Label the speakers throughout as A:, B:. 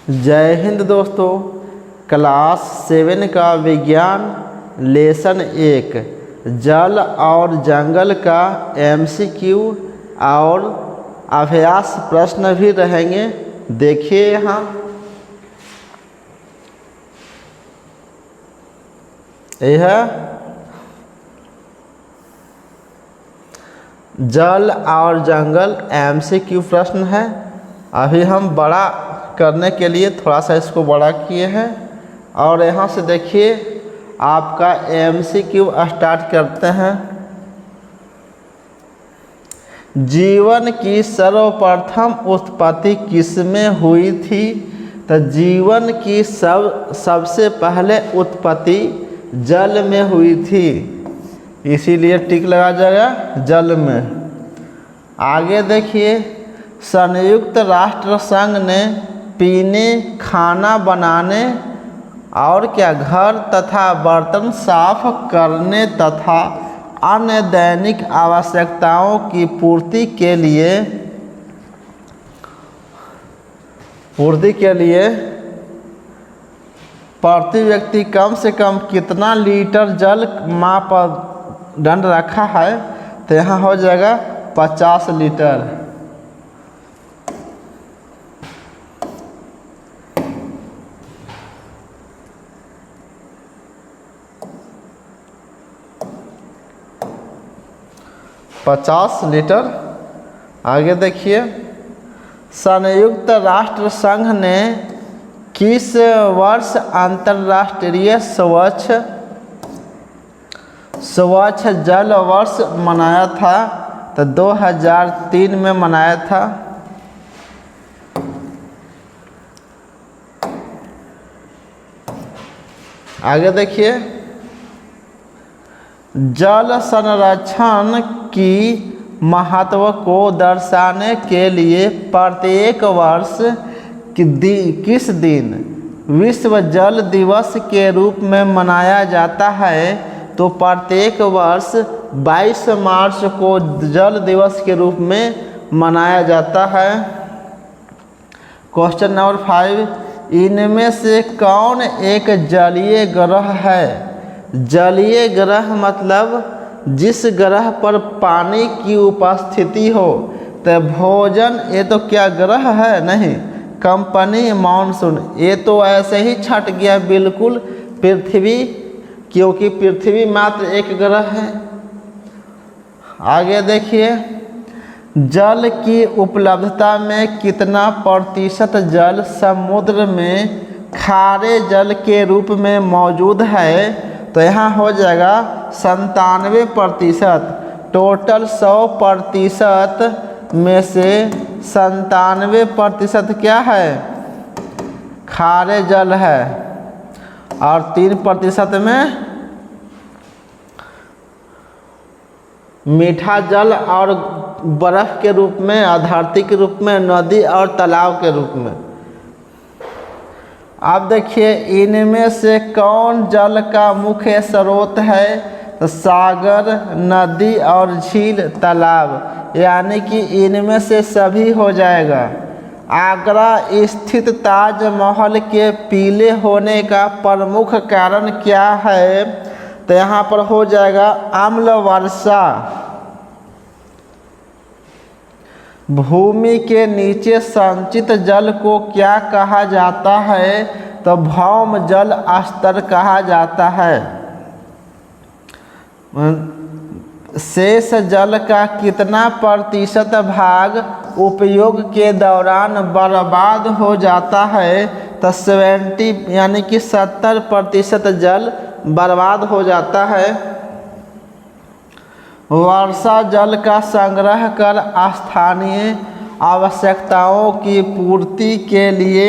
A: जय हिंद दोस्तों। क्लास 7 का विज्ञान लेसन 1 जल और जंगल का MCQ और अभ्यास प्रश्न भी रहेंगे। देखिए यहाँ यह जल और जंगल MCQ प्रश्न है। अभी हम बड़ा करने के लिए थोड़ा सा इसको बड़ा किए हैं और यहाँ से देखिए आपका MCQ स्टार्ट करते हैं। जीवन की सर्वप्रथम उत्पत्ति किसमें हुई थी? तो जीवन की सबसे पहले उत्पत्ति जल में हुई थी, इसीलिए टिक लगा जाएगा जल में। आगे देखिए, संयुक्त राष्ट्र संघ ने पीने, खाना बनाने और क्या घर तथा बर्तन साफ करने तथा अन्य दैनिक आवश्यकताओं की पूर्ति के लिए प्रति व्यक्ति कम से कम कितना लीटर जल मापदंड रखा है? तो यहाँ हो जाएगा 50 लीटर। आगे देखिए, संयुक्त राष्ट्र संघ ने किस वर्ष अंतर्राष्ट्रीय स्वच्छ जल वर्ष मनाया था? तो 2003 में मनाया था। आगे देखिए, जल संरक्षण की महत्व को दर्शाने के लिए प्रत्येक वर्ष किस दिन विश्व जल दिवस के रूप में मनाया जाता है? तो प्रत्येक वर्ष 22 मार्च को जल दिवस के रूप में मनाया जाता है। क्वेश्चन नंबर 5, इनमें से कौन एक जलीय ग्रह है? जलीय ग्रह मतलब जिस ग्रह पर पानी की उपस्थिति हो। तो भोजन ये तो क्या ग्रह है? नहीं, कंपनी मॉनसून ये तो ऐसे ही छट गया बिल्कुल पृथ्वी, क्योंकि पृथ्वी मात्र एक ग्रह है। आगे देखिए, जल की उपलब्धता में कितना प्रतिशत जल समुद्र में खारे जल के रूप में मौजूद है? तो यहाँ हो जाएगा 97%। टोटल 100% में से 97% क्या है? खारे जल है और 3% में मीठा जल और बर्फ के रूप में, धरती के रूप में, नदी और तालाब के रूप में। अब देखिए, इनमें से कौन जल का मुख्य स्रोत है? तो सागर, नदी और झील, तालाब, यानी कि इनमें से सभी हो जाएगा। आगरा स्थित ताजमहल के पीले होने का प्रमुख कारण क्या है? तो यहाँ पर हो जाएगा अम्ल वर्षा। भूमि के नीचे संचित जल को क्या कहा जाता है? तो भौम जल स्तर कहा जाता है। शेष जल का कितना प्रतिशत भाग उपयोग के दौरान बर्बाद हो जाता है? तो 70 यानी कि 70% जल बर्बाद हो जाता है। वर्षा जल का संग्रह कर स्थानीय आवश्यकताओं की पूर्ति के लिए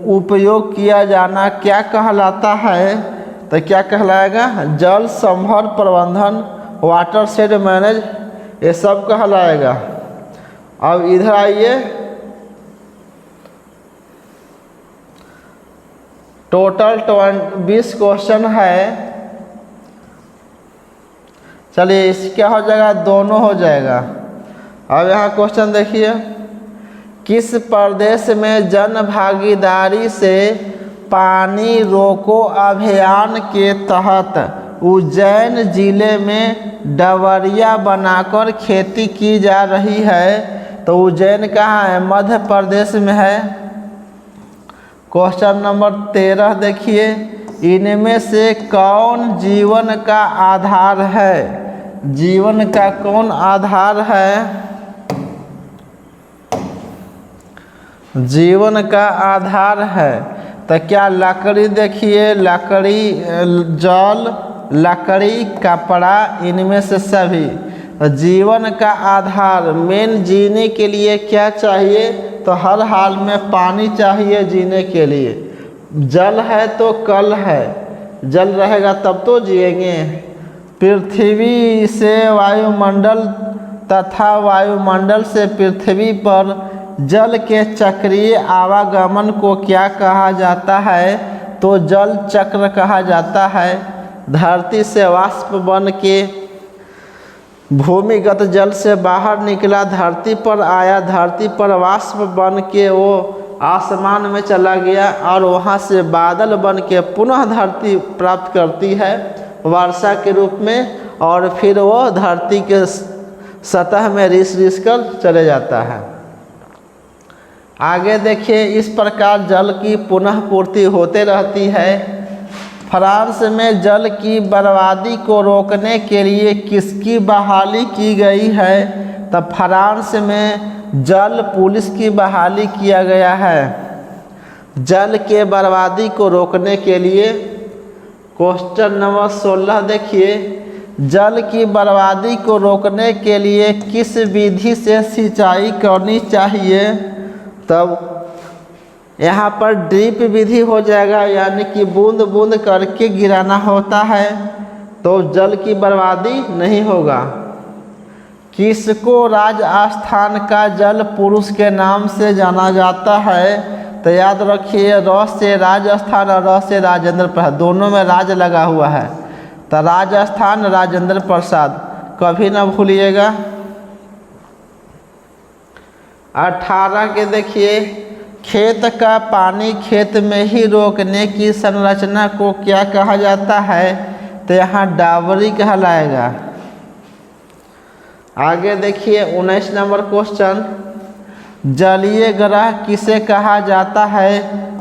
A: उपयोग किया जाना क्या कहलाता है? तो क्या कहलाएगा? जल संभर प्रबंधन, वाटर शेड मैनेज, ये सब कहलाएगा। अब इधर आइए, टोटल 20 क्वेश्चन है। चलिए, इस क्या हो जाएगा? दोनों हो जाएगा। अब यहाँ क्वेश्चन देखिए, किस प्रदेश में जन भागीदारी से पानी रोको अभियान के तहत उज्जैन जिले में डबरिया बनाकर खेती की जा रही है? तो उज्जैन कहाँ है? मध्य प्रदेश में है। क्वेश्चन नंबर 13 देखिए, इनमें से कौन जीवन का आधार है? जीवन का कौन आधार है? जीवन का आधार है तो क्या लकड़ी देखिए, लकड़ी, जल, लकड़ी, कपड़ा, इनमें से सभी। जीवन का आधार मेन जीने के लिए क्या चाहिए? तो हर हाल में पानी चाहिए जीने के लिए। जल है तो कल है, जल रहेगा तब तो जिएंगे। पृथ्वी से वायुमंडल तथा वायुमंडल से पृथ्वी पर जल के चक्रीय आवागमन को क्या कहा जाता है? तो जल चक्र कहा जाता है। धरती से वाष्प बन के भूमिगत जल से बाहर निकला, धरती पर आया, धरती पर वाष्प बन के वो आसमान में चला गया और वहाँ से बादल बन के पुनः धरती प्राप्त करती है वर्षा के रूप में, और फिर वो धरती के सतह में रिस कर चले जाता है। आगे देखिए, इस प्रकार जल की पुनः पूर्ति होते रहती है। फ्रांस में जल की बर्बादी को रोकने के लिए किसकी बहाली की गई है? तब फ्रांस में जल पुलिस की बहाली किया गया है जल के बर्बादी को रोकने के लिए। क्वेश्चन नंबर 16 देखिए, जल की बर्बादी को रोकने के लिए किस विधि से सिंचाई करनी चाहिए? तब यहाँ पर ड्रिप विधि हो जाएगा, यानी कि बूंद बूंद करके गिराना होता है, तो जल की बर्बादी नहीं होगा। किसको राजस्थान का जल पुरुष के नाम से जाना जाता है? तो याद रखिए, र से राजस्थान और र से राजेंद्र प्रसाद, दोनों में राज लगा हुआ है, तो राजस्थान राजेंद्र प्रसाद, कभी ना भूलिएगा। 18 के देखिए, खेत का पानी खेत में ही रोकने की संरचना को क्या कहा जाता है? तो यहाँ डाबरी कहलाएगा। आगे देखिए 19 नंबर क्वेश्चन, जलीय ग्रह किसे कहा जाता है?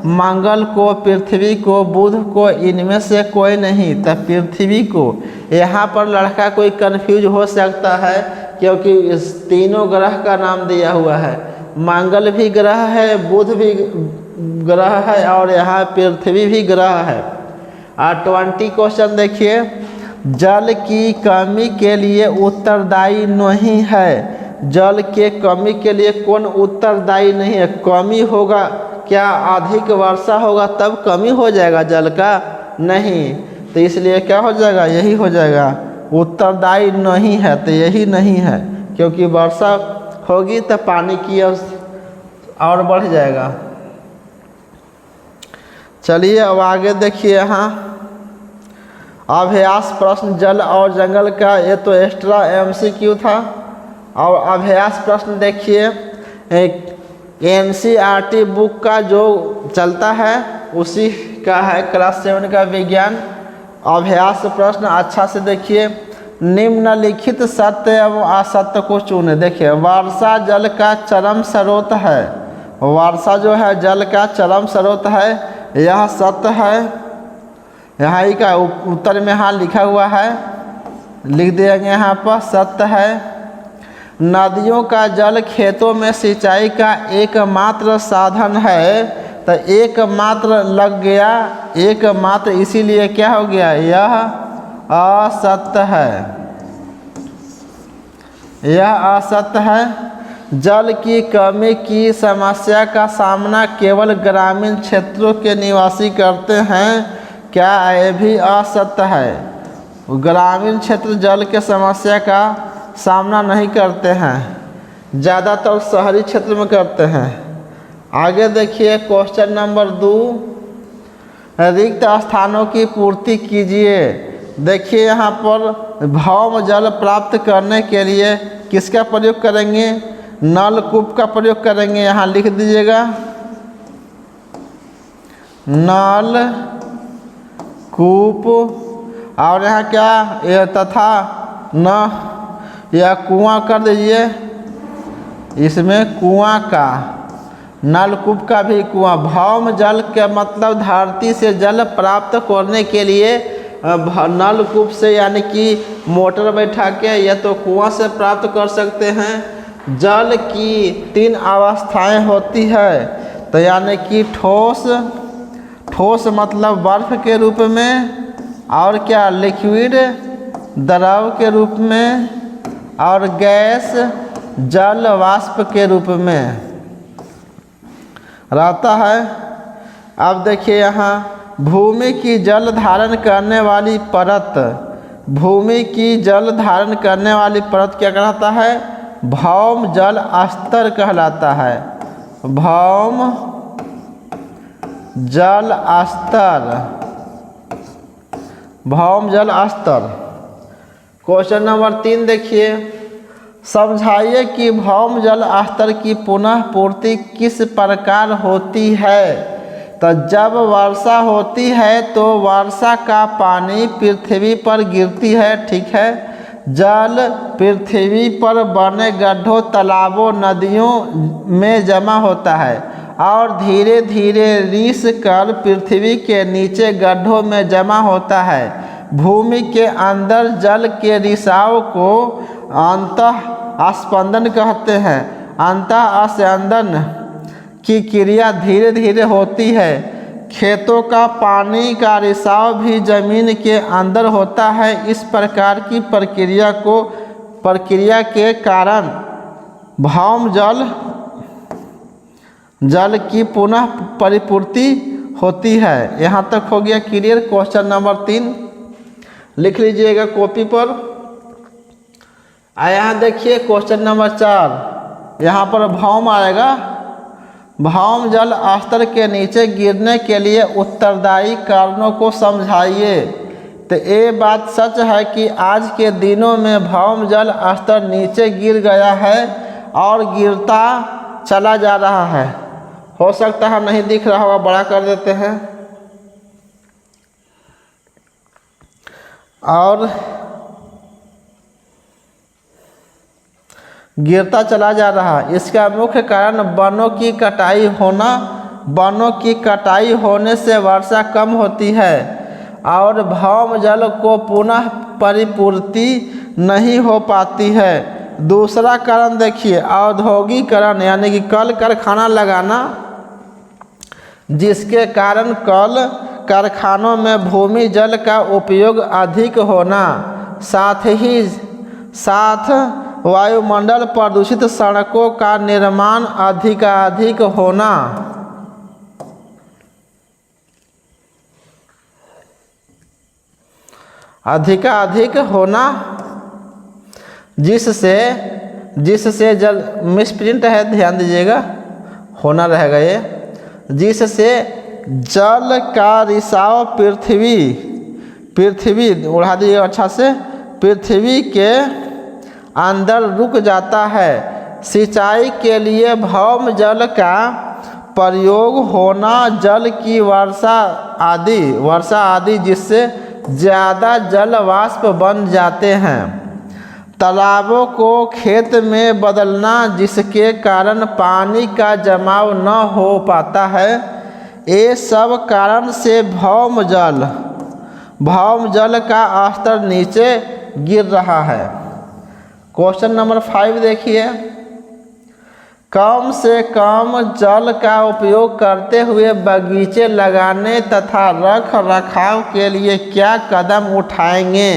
A: मंगल को, पृथ्वी को, बुध को, इनमें से कोई नहीं। तो पृथ्वी को। यहाँ पर लड़का कोई कंफ्यूज हो सकता है क्योंकि इस तीनों ग्रह का नाम दिया हुआ है, मंगल भी ग्रह है, बुध भी ग्रह है और यहाँ पृथ्वी भी ग्रह है। 20 क्वेश्चन देखिए, जल की कमी के लिए उत्तरदायी नहीं है। जल के कमी के लिए कौन उत्तरदायी नहीं है? कमी होगा क्या? अधिक वर्षा होगा तब कमी हो जाएगा जल का? नहीं, तो इसलिए क्या हो जाएगा? यही हो जाएगा, उत्तरदायी नहीं है, तो यही नहीं है, क्योंकि वर्षा होगी तो पानी की और बढ़ जाएगा। चलिए अब आगे देखिए, यहाँ अभ्यास प्रश्न जल और जंगल का, ये तो एक्स्ट्रा MCQ था। और अभ्यास प्रश्न देखिए, NCERT बुक का जो चलता है उसी का है, क्लास 7 का विज्ञान। अभ्यास प्रश्न अच्छा से देखिए, निम्नलिखित सत्य एवं असत्य को चुने। देखिए, वर्षा जल का चरम स्रोत है, वर्षा जो है जल का चरम स्रोत है, यह सत्य है। यहाँ ही का उत्तर में हाँ लिखा हुआ है, लिख देंगे यहाँ पर, सत्य है। नदियों का जल खेतों में सिंचाई का एकमात्र साधन है, तो एकमात्र लग गया, एकमात्र, इसीलिए क्या हो गया? यह असत्य है, यह असत्य है। जल की कमी की समस्या का सामना केवल ग्रामीण क्षेत्रों के निवासी करते हैं, क्या यह भी असत्य है? ग्रामीण क्षेत्र जल के समस्या का सामना नहीं करते हैं, ज़्यादातर शहरी क्षेत्र में करते हैं। आगे देखिए क्वेश्चन नंबर 2, रिक्त स्थानों की पूर्ति कीजिए। देखिए यहाँ पर भौम जल प्राप्त करने के लिए किसका प्रयोग करेंगे? नलकूप का प्रयोग करेंगे। यहाँ लिख दीजिएगा नलकूप, और यहाँ क्या यह तथा न या कुआं कर दीजिए, इसमें कुआं का, नलकूप का भी कुआं। भौम जल के मतलब धरती से जल प्राप्त करने के लिए नलकूप से यानी कि मोटर बैठा के या तो कुआं से प्राप्त कर सकते हैं। जल की 3 अवस्थाएं होती है, तो यानी कि ठोस मतलब बर्फ के रूप में, और क्या लिक्विड द्रव के रूप में, और गैस जल वाष्प के रूप में रहता है। अब देखिए यहाँ भूमि की जल धारण करने वाली परत, भूमि की जल धारण करने वाली परत क्या कहलाता है? भौम जल स्तर कहलाता है। भौम जल स्तर, भौम जल स्तर। क्वेश्चन नंबर 3 देखिए, समझाइए कि भौम जल स्तर की पुनः पूर्ति किस प्रकार होती है। तो जब वर्षा होती है तो वर्षा का पानी पृथ्वी पर गिरती है, ठीक है। जल पृथ्वी पर बने गड्ढों, तालाबों, नदियों में जमा होता है और धीरे धीरे रिस कर पृथ्वी के नीचे गड्ढों में जमा होता है। भूमि के अंदर जल के रिसाव को अंतः स्पंदन कहते हैं। अंतः स्पंदन की क्रिया धीरे धीरे होती है। खेतों का पानी का रिसाव भी जमीन के अंदर होता है। इस प्रकार की प्रक्रिया के कारण भौम जल की पुनः परिपूर्ति होती है। यहाँ तक हो गया क्लियर। क्वेश्चन नंबर 3 लिख लीजिएगा कॉपी पर। यहाँ देखिए क्वेश्चन नंबर 4, यहाँ पर भौम आएगा। भौम जल स्तर के नीचे गिरने के लिए उत्तरदायी कारणों को समझाइए। तो ये बात सच है कि आज के दिनों में भौम जल स्तर नीचे गिर गया है और गिरता चला जा रहा है। हो सकता है नहीं दिख रहा होगा, बड़ा कर देते हैं। और गिरता चला जा रहा है। इसका मुख्य कारण वनों की कटाई होना। वनों की कटाई होने से वर्षा कम होती है और भौम जल को पुनः परिपूर्ति नहीं हो पाती है। दूसरा कारण देखिए औद्योगिकरण, यानी कि कल कारखाना लगाना, जिसके कारण कल कारखानों में भूमि जल का उपयोग अधिक होना, साथ वायुमंडल प्रदूषित, सड़कों का निर्माण अधिकाधिक होना, अधिकाधिक होना, जिससे जल मिसप्रिंट है, ध्यान दीजिएगा, होना रहेगा ये, जिससे जल का रिसाव पृथ्वी उड़ा दीजिएगा अच्छा से, पृथ्वी के अंदर रुक जाता है। सिंचाई के लिए भौम जल का प्रयोग होना, जल की वर्षा आदि जिससे ज़्यादा जल वाष्प बन जाते हैं। तालाबों को खेत में बदलना, जिसके कारण पानी का जमाव न हो पाता है। ये सब कारण से भौम जल का स्तर नीचे गिर रहा है। क्वेश्चन नंबर 5 देखिए, कम से कम जल का उपयोग करते हुए बगीचे लगाने तथा रख रखाव के लिए क्या कदम उठाएंगे।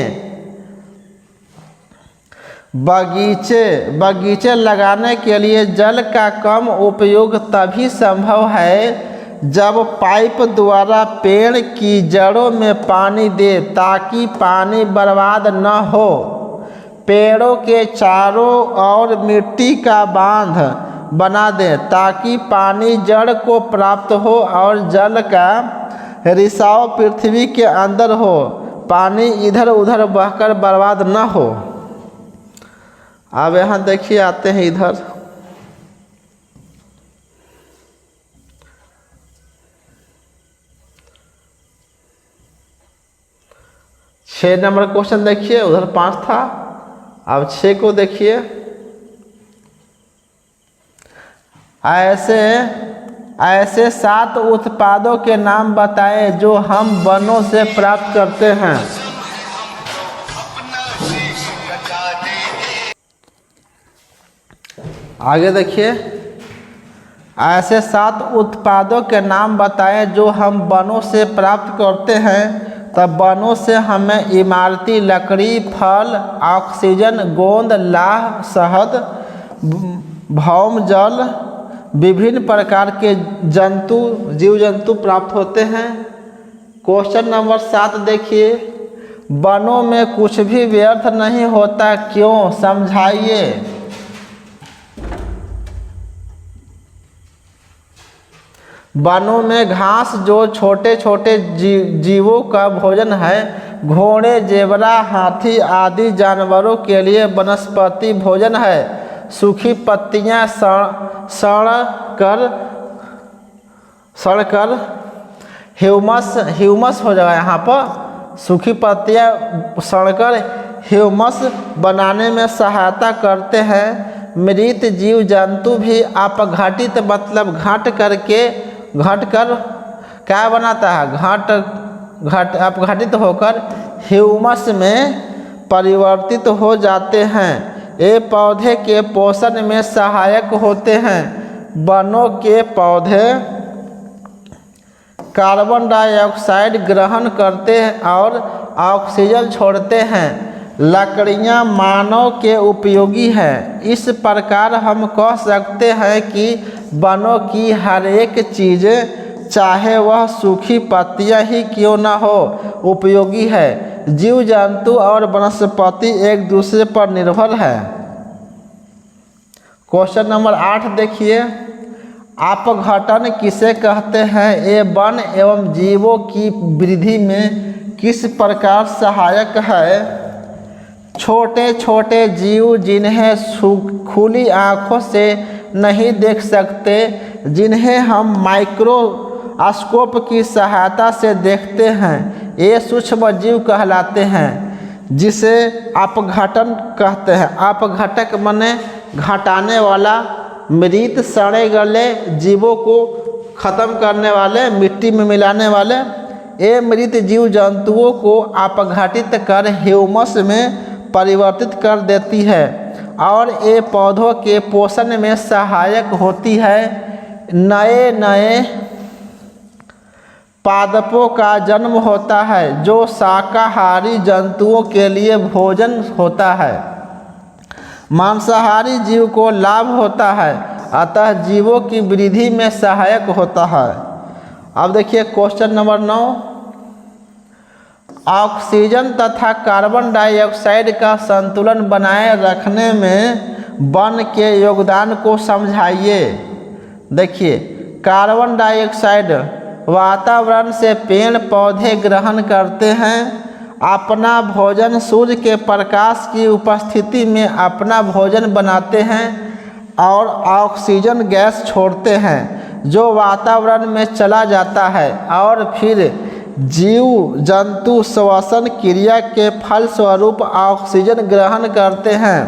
A: बगीचे लगाने के लिए जल का कम उपयोग तभी संभव है जब पाइप द्वारा पेड़ की जड़ों में पानी दे, ताकि पानी बर्बाद न हो। पेड़ों के चारों ओर मिट्टी का बांध बना दें, ताकि पानी जड़ को प्राप्त हो और जल का रिसाव पृथ्वी के अंदर हो, पानी इधर उधर बहकर बर्बाद न हो। अब यहाँ देखिए आते हैं इधर, 6 नंबर क्वेश्चन देखिए, उधर 5 था, अब 6 को देखिए। ऐसे 7 उत्पादों के नाम बताएं जो हम वनों से प्राप्त करते हैं। आगे देखिए, ऐसे 7 उत्पादों के नाम बताएं जो हम वनों से प्राप्त करते हैं। तब वनों से हमें इमारती लकड़ी, फल, ऑक्सीजन, गोंद, लाह, शहद, भौम जल, विभिन्न प्रकार के जीव जंतु प्राप्त होते हैं। क्वेश्चन नंबर 7 देखिए, वनों में कुछ भी व्यर्थ नहीं होता, क्यों? समझाइए। वनों में घास जो छोटे छोटे जीवों का भोजन है, घोड़े, जेबरा, हाथी आदि जानवरों के लिए वनस्पति भोजन है। सूखी पत्तियां सड़कर ह्यूमस हो जाएगा। यहाँ पर सूखी पत्तियां सड़कर ह्यूमस बनाने में सहायता करते हैं। मृत जीव जंतु भी अपघटित मतलब घट कर क्या बनाता है? अपघटित होकर ह्यूमस में परिवर्तित हो जाते हैं। ये पौधे के पोषण में सहायक होते हैं। वनों के पौधे कार्बन डाइऑक्साइड ग्रहण करते हैं और ऑक्सीजन छोड़ते हैं। लकड़ियां मानव के उपयोगी हैं। इस प्रकार हम कह सकते हैं कि वनों की हर एक चीज़, चाहे वह सूखी पत्तियां ही क्यों न हो, उपयोगी है। जीव जंतु और वनस्पति एक दूसरे पर निर्भर है। क्वेश्चन नंबर 8 देखिए, अपघटन किसे कहते हैं? ये वन एवं जीवों की वृद्धि में किस प्रकार सहायक है? छोटे छोटे जीव जिन्हें खुली आँखों से नहीं देख सकते, जिन्हें हम माइक्रोस्कोप की सहायता से देखते हैं, ये सूक्ष्म जीव कहलाते हैं, जिसे अपघटन कहते हैं। अपघटक माने घटाने वाला, मृत सड़े गले जीवों को खत्म करने वाले, मिट्टी में मिलाने वाले। ये मृत जीव जंतुओं को अपघटित कर ह्यूमस में परिवर्तित कर देती है और ये पौधों के पोषण में सहायक होती है। नए नए पादपों का जन्म होता है जो शाकाहारी जंतुओं के लिए भोजन होता है। मांसाहारी जीव को लाभ होता है, अतः जीवों की वृद्धि में सहायक होता है। अब देखिए क्वेश्चन नंबर 9, ऑक्सीजन तथा कार्बन डाइऑक्साइड का संतुलन बनाए रखने में वन के योगदान को समझाइए। देखिए, कार्बन डाइऑक्साइड वातावरण से पेड़ पौधे ग्रहण करते हैं। अपना भोजन सूर्य के प्रकाश की उपस्थिति में अपना भोजन बनाते हैं और ऑक्सीजन गैस छोड़ते हैं जो वातावरण में चला जाता है और फिर जीव जंतु श्वसन क्रिया के फलस्वरूप ऑक्सीजन ग्रहण करते हैं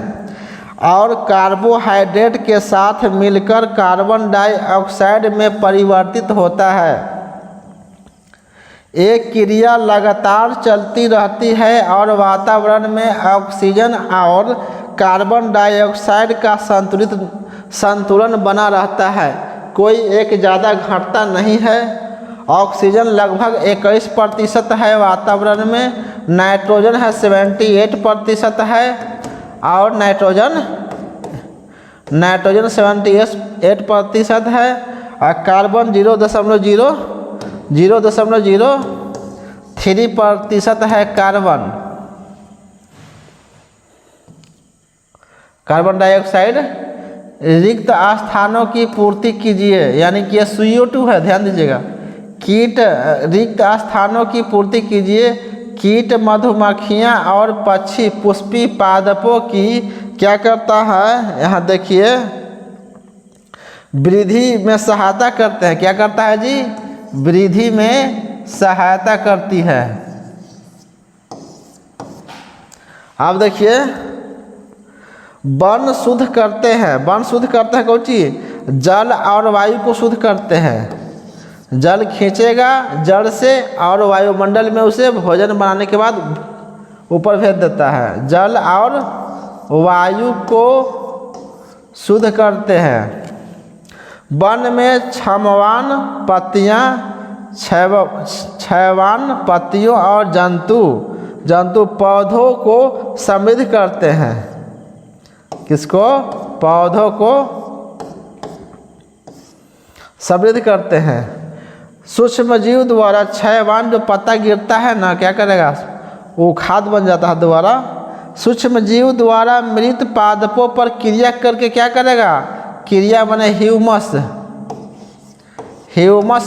A: और कार्बोहाइड्रेट के साथ मिलकर कार्बन डाइऑक्साइड में परिवर्तित होता है। एक क्रिया लगातार चलती रहती है और वातावरण में ऑक्सीजन और कार्बन डाइऑक्साइड का संतुलन बना रहता है। कोई एक ज़्यादा घटता नहीं है। ऑक्सीजन लगभग 21% है वातावरण में, नाइट्रोजन है 78% है और नाइट्रोजन 78% है और कार्बन 0.03% है। कार्बन डाइऑक्साइड रिक्त स्थानों की पूर्ति कीजिए, यानी कि CO2 है, ध्यान दीजिएगा। कीट रिक्त स्थानों की पूर्ति कीजिए। कीट मधुमक्खियाँ और पक्षी पुष्पी पादपों की क्या करता है? यहाँ देखिए, वृद्धि में सहायता करते हैं। क्या करता है जी? वृद्धि में सहायता करती है। आप देखिए, वन शुद्ध करते हैं, वन शुद्ध करते हैं कौन चीज? जल और वायु को शुद्ध करते हैं। जल खींचेगा जड़ से और वायुमंडल में उसे भोजन बनाने के बाद ऊपर भेज देता है। जल और वायु को शुद्ध करते हैं। वन में क्षमवान पत्तियाँ, क्षयवान पत्तियों और जंतु पौधों को समृद्ध करते हैं। किसको? पौधों को समृद्ध करते हैं। सूक्ष्म जीव द्वारा क्षयवान जो पत्ता गिरता है ना, क्या करेगा? वो खाद बन जाता है दोबारा। सूक्ष्म जीव द्वारा मृत पादपों पर क्रिया करके क्या करेगा? क्रिया बने ह्यूमस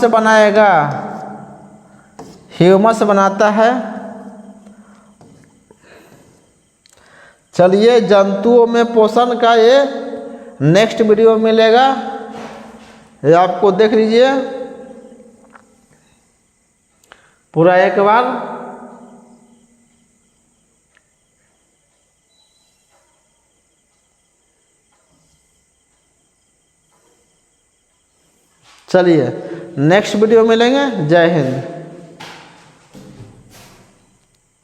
A: बनाएगा, ह्यूमस बनाता है। चलिए, जंतुओं में पोषण का ये नेक्स्ट वीडियो मिलेगा, ये आपको देख लीजिए पूरा एक बार। चलिए, नेक्स्ट वीडियो मिलेंगे। जय हिंद।